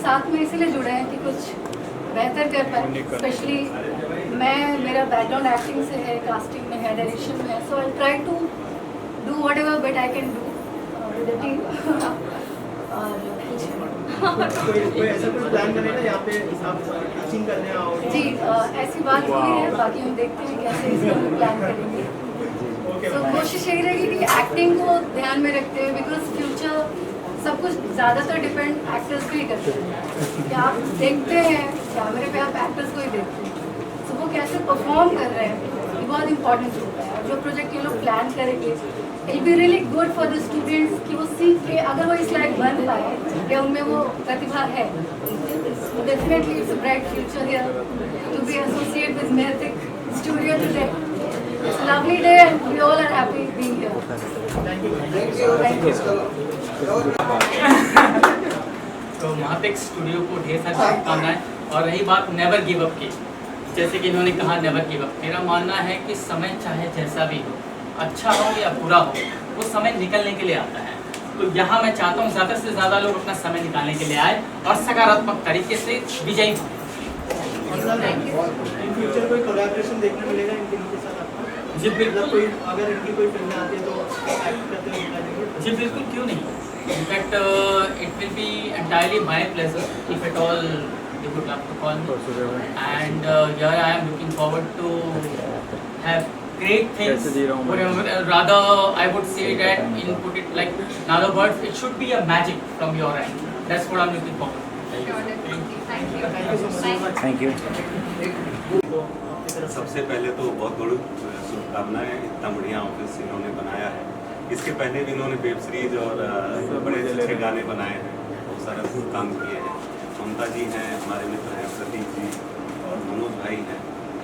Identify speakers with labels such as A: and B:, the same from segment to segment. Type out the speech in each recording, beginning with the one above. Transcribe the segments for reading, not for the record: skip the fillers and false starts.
A: साथ में इसलिए जुड़े हैं कि कुछ बेहतर कर पाए। स्पेशली मेरा बैकग्राउंड एक्टिंग से है, कास्टिंग में है, डायरेक्शन में है, so I try to do whatever best I can do with the team.
B: कोई ऐसा कुछ प्लान करें ना यहाँ पे आप टीचिंग करने आओ?
A: जी, ऐसी बात हुई है, बाकी हम देखते हैं कैसे इसका प्लान करेंगे। तो कोशिश यही रहेगी कि एक्टिंग को ध्यान में रखते हुए, बिकॉज फ्यूचर सब कुछ ज़्यादातर डिपेंड एक्टर्स पे ही करते हैं कि आप देखते हैं कैमरे पे, आप एक्टर्स को ही देखते हैं, तो वो कैसे परफॉर्म कर रहे हैं ये बहुत इंपॉर्टेंट होता है। और जो प्रोजेक्ट ये लोग प्लान करेंगे it be really good for the students कि वो सीख के अगर वो इस लायक बन पाए या उनमें वो प्रतिभा है, definitely it's a bright future here to be associate with Mehtik studio today. It's a lovely day and we all are happy being here.
B: Thank you.
A: Thank you.
C: तो महातिक स्टूडियो को ढेर सारी शुभकामनाएं। और रही बात नेवर गिव अप की, जैसे कि इन्होंने कहा नेवर गिव अप, मेरा मानना है कि समय चाहे जैसा भी हो, अच्छा हो या बुरा हो, वो समय निकलने के लिए आता है। तो यहाँ मैं चाहता हूँ ज़्यादा से ज़्यादा लोग अपना समय निकालने के लिए आए और सकारात्मक तरीके से विजयी हों।
B: इन फ्यूचर कोई कोलैबोरेशन देखने मिलेगा इनके साथ आपको?
C: जी बिल्कुल,
B: कोई अगर इनकी कोई फिल्में आती है तो एक्ट करते हुए दिखा देंगे?
C: जी बिल्कुल, क्यों नहीं। In fact it will be entirely my pleasure if at all you would love to call me, and here I am looking forward to have great things. Rather I would say that input it like in other words it should be a magic from your end. That's what I'm looking forward to.
D: Thank you.
E: सबसे पहले तो बहुत बहुत शुभकामनाएं, इतना बढ़िया office इन्होंने बनाया है। इसके पहले भी इन्होंने वेब सीरीज और बड़े अच्छे गाने बनाए हैं, बहुत सारा काम किए हैं। ममता जी हैं, हमारे मित्र हैं प्रतीक जी और मनोज भाई हैं,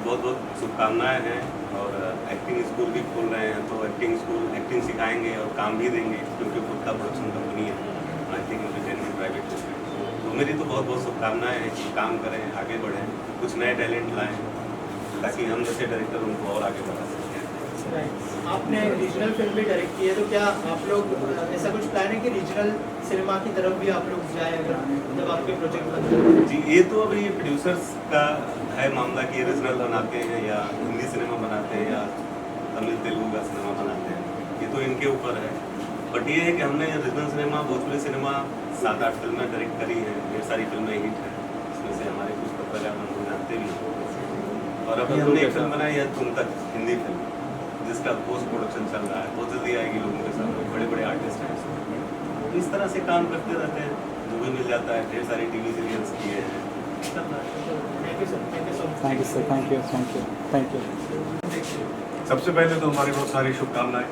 E: बहुत बहुत शुभकामनाएं हैं। और एक्टिंग स्कूल भी खोल रहे हैं, तो एक्टिंग स्कूल एक्टिंग सिखाएंगे और काम भी देंगे, क्योंकि खुद का प्रोडक्शन कंपनी है एक्टिंग एंटरटेनमेंट प्राइवेट लिमिटेड। तो मेरी तो बहुत बहुत शुभकामनाएं हैं कि काम करें, आगे बढ़ें, कुछ नए टैलेंट लाएं, ताकि हम जैसे डायरेक्टर उनको और आगे बढ़ा सकें।
B: आपने रीजनल फिल्म भी डायरेक्ट की है, तो क्या आप लोग ऐसा कुछ प्लान है कि रीजनल सिनेमा की तरफ भी आप लोग जाए अगर जब आपके प्रोजेक्ट बनते हैं?
E: जी, ये तो अभी प्रोड्यूसर्स का है मामला कि रीजनल बनाते हैं या हिंदी सिनेमा बनाते हैं या तमिल तेलुगु का सिनेमा बनाते हैं, ये तो इनके ऊपर है। बट ये है कि हमने रीजनल सिनेमा, भोजपुरी सिनेमा 7-8 फिल्में डायरेक्ट करी हैं, ढेर सारी फिल्में हिट हैं, इसमें से हमारे कुछ पत्रकार हम जानते भी हैं। और अभी हमने एक फिल्म बनाई है तुम तक, हिंदी फिल्म, जिसका पोस्ट प्रोडक्शन चल रहा है, बहुत जल्दी आएगी लोगों के सामने, बड़े बड़े आर्टिस्ट हैं इसमें। तो इस तरह से काम करते रहते हैं, जो भी मिल जाता है। ढेर सारी टीवी सीरियल्स किए हैं।
B: Thank you sir, thank you so much.
D: Thank you sir, thank you, thank you, thank you.
F: सबसे पहले तो हमारी बहुत सारी शुभकामनाएं,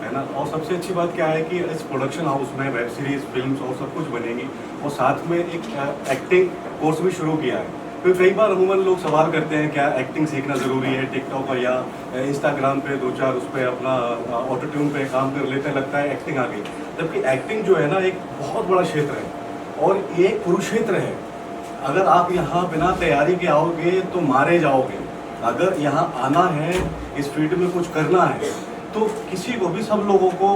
F: है ना। और सबसे अच्छी बात क्या है कि इस प्रोडक्शन हाउस में वेब सीरीज, फिल्म्स और सब कुछ बनेंगी, और साथ में एक एक्टिंग कोर्स भी शुरू किया है। तो कई बार अमूमन लोग सवाल करते हैं क्या एक्टिंग सीखना ज़रूरी है, टिकटॉक या इंस्टाग्राम पे 2-4 उस पर अपना ऑटो ट्यून पे काम कर लेते हैं, लगता है एक्टिंग आ गई। जबकि एक्टिंग जो है ना एक बहुत बड़ा क्षेत्र है और ये कुरुक्षेत्र है। अगर आप यहाँ बिना तैयारी के आओगे तो मारे जाओगे। अगर यहाँ आना है, इस फील्ड में कुछ करना है, तो किसी को भी, सब लोगों को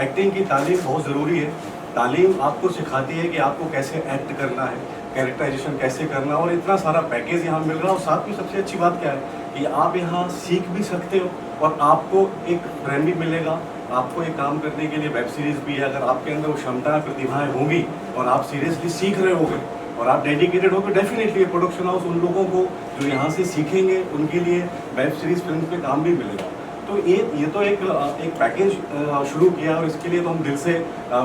F: एक्टिंग की तालीम बहुत ज़रूरी है। तालीम आपको सिखाती है कि आपको कैसे एक्ट करना है, कैरेक्टराइजेशन कैसे करना, और इतना सारा पैकेज यहाँ मिल रहा है। और साथ में सबसे अच्छी बात क्या है कि आप यहाँ सीख भी सकते हो और आपको एक फ्रेम भी मिलेगा। आपको एक काम करने के लिए वेब सीरीज़ भी है। अगर आपके अंदर वो क्षमताएं, प्रतिभाएं होंगी और आप सीरियसली सीख रहे होगे और आप डेडिकेटेड होगे, डेफिनेटली प्रोडक्शन हाउस उन लोगों को जो यहाँ से सीखेंगे उनके लिए वेब सीरीज़, फिल्म पे काम भी मिलेगा। तो ये तो एक पैकेज शुरू किया, और इसके लिए तो हम दिल से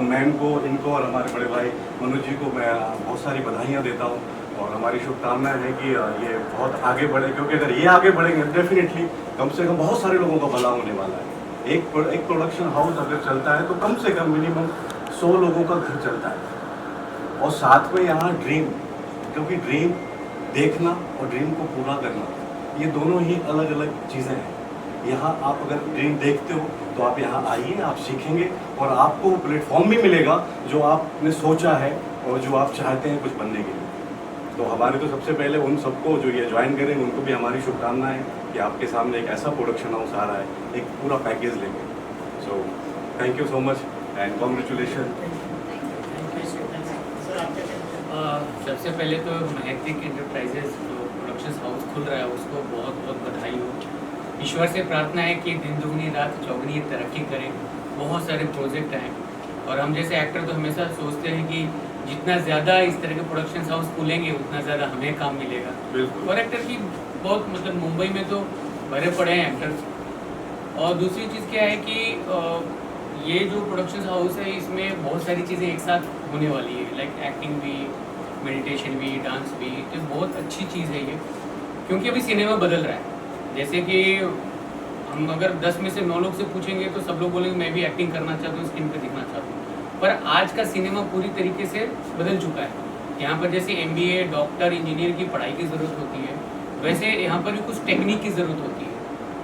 F: मैम को, इनको और हमारे बड़े भाई मनोज जी को मैं बहुत सारी बधाइयाँ देता हूँ। और हमारी शुभकामनाएं है कि ये बहुत आगे बढ़े, क्योंकि अगर ये आगे बढ़ेंगे डेफिनेटली कम से कम बहुत सारे लोगों का भला होने वाला है। एक प्रोडक्शन हाउस अगर चलता है तो कम से कम मिनिमम 100 लोगों का घर चलता है। और साथ में यहाँ ड्रीम, क्योंकि ड्रीम देखना और ड्रीम को पूरा करना, ये दोनों ही अलग अलग चीज़ें हैं। यहाँ आप अगर ड्रीम देखते हो तो आप यहाँ आइए, आप सीखेंगे और आपको प्लेटफॉर्म भी मिलेगा जो आपने सोचा है और जो आप चाहते हैं कुछ बनने के लिए। तो हमारे तो सबसे पहले उन सबको जो ये ज्वाइन करेंगे उनको भी हमारी शुभकामनाएं कि आपके सामने एक ऐसा प्रोडक्शन हाउस आ रहा है, एक पूरा पैकेज लेंगे। So thank you so much and congratulation.
B: Sir, आपके
C: सबसे पहले तो महतिक इंटरप्राइजेस जो प्रोडक्शन हाउस खुल रहा है उसको बहुत बहुत बधाई हो। ईश्वर से प्रार्थना है कि दिन दुगनी रात चौगनी तरक्की करें, बहुत सारे प्रोजेक्ट आए और हम जैसे एक्टर तो हमेशा सोचते हैं कि जितना ज़्यादा इस तरह के प्रोडक्शन हाउस खुलेंगे उतना ज़्यादा हमें काम मिलेगा।
F: बिल्कुल।
C: और एक्टर की बहुत मतलब मुंबई में तो भरे पड़े हैं एक्टर्स। और दूसरी चीज़ क्या है कि ये जो प्रोडक्शन हाउस है इसमें बहुत सारी चीज़ें एक साथ होने वाली है, लाइक एक्टिंग भी, मेडिटेशन भी, डांस भी। तो बहुत अच्छी चीज़ है ये, क्योंकि अभी सिनेमा बदल रहा है। जैसे कि हम अगर 10 में से 9 लोग से पूछेंगे तो सब लोग बोलेंगे मैं भी एक्टिंग करना चाहता हूँ, स्क्रीन पे दिखना चाहता हूँ। पर आज का सिनेमा पूरी तरीके से बदल चुका है। यहाँ पर जैसे MBA, डॉक्टर, इंजीनियर की पढ़ाई की ज़रूरत होती है, वैसे यहाँ पर भी कुछ टेक्निक की ज़रूरत होती है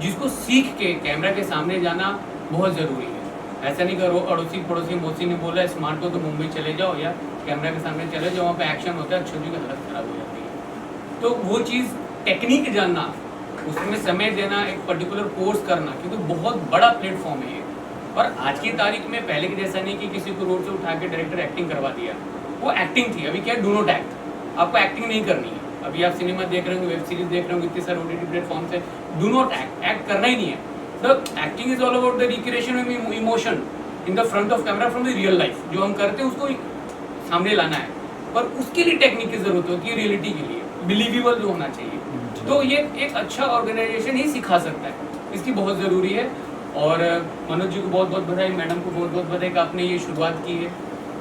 C: जिसको सीख के कैमरा के सामने जाना बहुत ज़रूरी है। ऐसा नहीं करो अड़ोसी पड़ोसी मौसी ने बोला स्मार्ट हो तो मुंबई चले जाओ या कैमरा के सामने चले जाओ, वहाँ पे एक्शन होता है, अक्षर की हालत ख़राब हो जाती है। तो वो चीज़ टेक्निक जानना, उसमें समय देना, एक पर्टिकुलर कोर्स करना, क्योंकि बहुत बड़ा प्लेटफॉर्म है ये। और आज की तारीख में पहले के जैसा नहीं कि किसी को रोड से उठा के डायरेक्टर एक्टिंग करवा दिया, वो एक्टिंग थी। अभी क्या है, डू नॉट एक्ट, आपको एक्टिंग नहीं करनी है। अभी आप सिनेमा देख रहे हो, वेब सीरीज देख रहे हो, इतने सारे OTT प्लेटफॉर्म से, डू नॉट एक्ट, एक्ट करना ही नहीं है। The acting is all about the recreation of emotion in the front of camera from the real life. जो हम करते हैं उसको सामने लाना है, पर उसके लिए टेक्निक की जरूरत होती है, रियलिटी के लिए बिलीवेबल जो होना चाहिए। तो ये एक अच्छा ऑर्गेनाइजेशन ही सिखा सकता है, इसकी बहुत ज़रूरी है। और मनोज जी को बहुत बहुत बधाई, मैडम को बहुत बहुत बधाई कि आपने ये शुरुआत की है।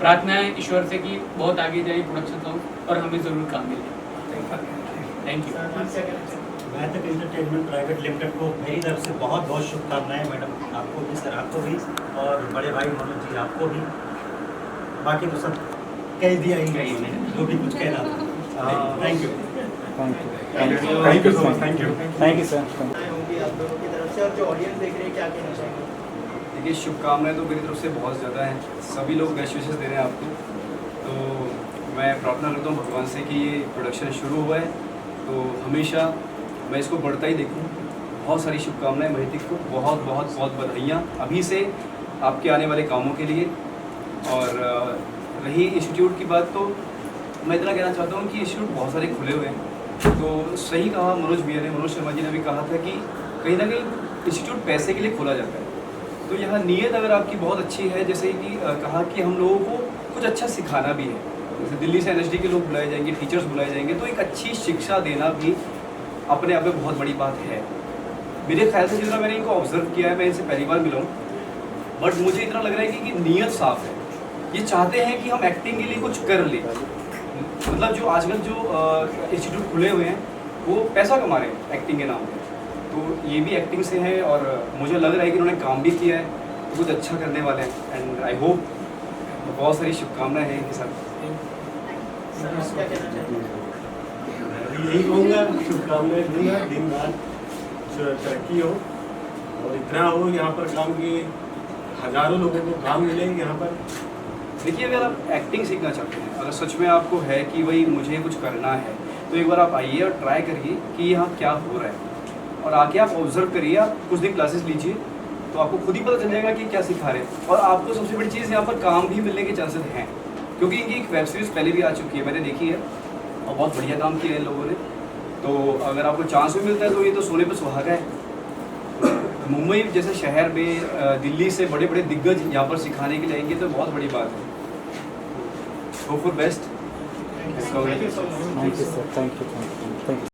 C: प्रार्थना है ईश्वर से कि बहुत आगे जाए प्रोडक्शन हाउस और हमें ज़रूर काम मिले। Thank you.
G: Mehtik entertainment private limited को मेरी तरफ से बहुत बहुत शुभकामनाएं मैडम, आपको भी, सर आपको भी, और बड़े भाई मनोज जी आपको भी। बाकी तो सब कह दिया ही मैंने जो भी कुछ कहना था। Thank you.
F: Thank you so much. Thank you
D: sir.
B: होंगी आप लोगों की तरफ से, और जो ऑडियंस देख रहे हैं क्या कहना चाहेंगे?
H: देखिए, शुभकामनाएं तो मेरी तरफ से बहुत ज़्यादा हैं, सभी लोग बेस्ट विशेस दे रहे हैं आपको। तो मैं प्रार्थना करता हूँ भगवान से कि ये प्रोडक्शन शुरू हुआ है तो हमेशा मैं इसको बढ़ता ही देखूँ। बहुत सारी शुभकामनाएं महतिक को, बहुत बहुत बहुत बधाइयाँ अभी से आपके आने वाले कामों के लिए। और रही इंस्टीट्यूट की बात, तो मैं इतना कहना चाहता हूँ कि इंस्टीट्यूट बहुत सारे खुले हुए हैं। तो सही कहा मनोज भैया ने, मनोज शर्मा जी ने भी कहा था कि कहीं ना कहीं इंस्टीट्यूट पैसे के लिए खोला जाता है। तो यहाँ नीयत अगर आपकी बहुत अच्छी है, जैसे कि कहा कि हम लोगों को कुछ अच्छा सिखाना भी है, जैसे दिल्ली से NSD के लोग बुलाए जाएंगे, टीचर्स बुलाए जाएंगे, तो एक अच्छी शिक्षा देना भी अपने आप में बहुत बड़ी बात है। मेरे ख्याल से जितना मैंने इनको ऑब्जर्व किया है, मैं इनसे पहली बार मिला हूँ, बट मुझे इतना लग रहा है कि नीयत साफ है। ये चाहते हैं कि हम एक्टिंग के लिए कुछ कर लें। मतलब जो आजकल जो इंस्टीट्यूट खुले हुए हैं वो पैसा कमा रहे हैं एक्टिंग के नाम पे, तो ये भी एक्टिंग से है और मुझे लग रहा है कि उन्होंने काम भी किया है, तो कुछ अच्छा करने वाले हैं। एंड आई होप, बहुत सारी शुभकामनाएं हैं इनके साथ।
B: क्या कहना चाहेंगे?
I: यही कहूँगा, शुभकामनाएं दूंगा, दिन रात तरक्की हो और इतना हो यहाँ पर काम की, हजारों लोगों को काम मिले यहाँ पर।
H: देखिए, अगर आप एक्टिंग सीखना चाहते हैं, अगर सच में आपको है कि भाई मुझे कुछ करना है, तो एक बार आप आइए और ट्राई करिए कि यहाँ क्या हो रहा है, और आके आप ऑब्जर्व करिए, आप कुछ दिन क्लासेस लीजिए, तो आपको खुद ही पता चल जाएगा कि क्या सिखा रहे हैं। और आपको सबसे बड़ी चीज़, यहाँ पर काम भी मिलने के चांसेस हैं, क्योंकि इनकी एक वेब सीरीज़ पहले भी आ चुकी है, मैंने देखी है, और बहुत बढ़िया काम किया है इन लोगों ने। तो अगर आपको चांस भी मिलता है तो ये तो सोने पर सुहागा है। मुंबई जैसे शहर में दिल्ली से बड़े बड़े दिग्गज यहाँ पर सिखाने के लिए आएंगे तो बहुत बड़ी बात है। Hope for best.
B: Thank you so much.
D: Thank you sir. Thank you.